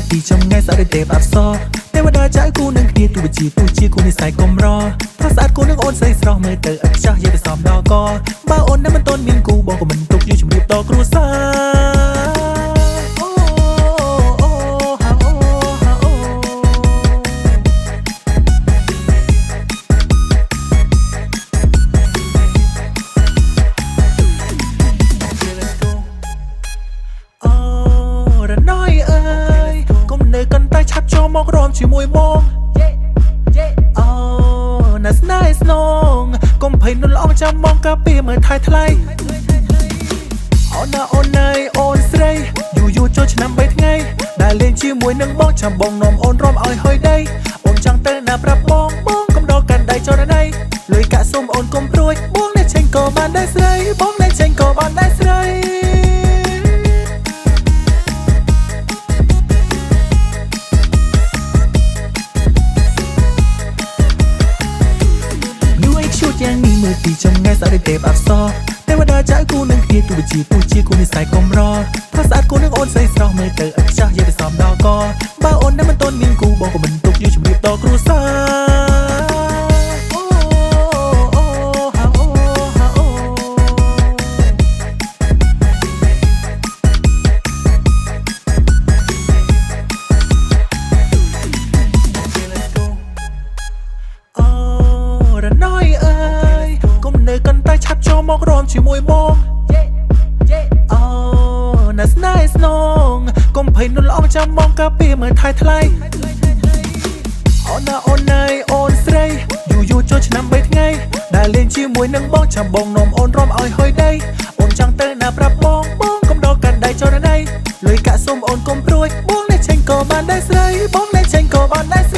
ទីចំងាយស្អាតទេបាត់សទេវតាចៅគូនឹងគ្នាទូជាគូនិស័យកុំរថាស្អាតគូនឹងអូនស្រីស្រស់មើលទៅឥតខ្ចោះយាយទៅសំដល់កបើអូននៅមិនទាន់មានគូបងក៏មិនទុកយូរជំរាបដល់គ្រួសារឆាប់ចូលមករំជាមួយបងអូណាស់ណាស់ស្នងកុំភ័យនុលអងចាំមកកាពីមើលថៃថ្លៃអូនណាអូនណៃអូនស្រីយូរចូលឆ្នាំ3ថ្ងៃដែលលេងជាមួយនឹងបងចាំបងនាំអូនរំឲ្យហុយដីអូនចង់ទៅណាប្រាប់បងកុំដល់កាន់ដៃចរណៃលុយកាក់សុំអូនកុំព្រួយបងអ្នកចេញក៏បានដែរស្រីបងអ្នកចេញក៏បានដែរស្រីយ៉ាងនេះមើលពីចំងាយស្អាតទេបាត់សទេវតាចៅគូនឹងគ្នាទូជាគូនិស័យកុំរថាស្អាតគូនឹងអូនស្រីស្រស់មើលទៅឥតខ្ចោះយាយទៅសំដល់កបើអូននៅមិនទាន់មានគូបងក៏មិនទុកយូរជំរាបដល់គ្រួសារណយកុំនៅកាន់តែឆាប់ចូលមករំជាមួយបងអូណាស់ណាស់ស្នងកុំភ័យនុលអងចាំមកកាពីមើលថៃថ្លៃអូនណាអូនណៃអូនស្រីយូរចូលឆ្នាំ3ថ្ងៃដែលលេងជាមួយនឹងបងចាំបងនាំអូនរំឲ្យហុយដីអូនចង់ទៅណាប្រាប់បងកុំដល់កាន់ដៃចរណៃលុយកាក់សុំអូនកុំព្រួយបងអ្នកចេញក៏បានដែរស្រីបងអ្នកចេញក៏បានដែរ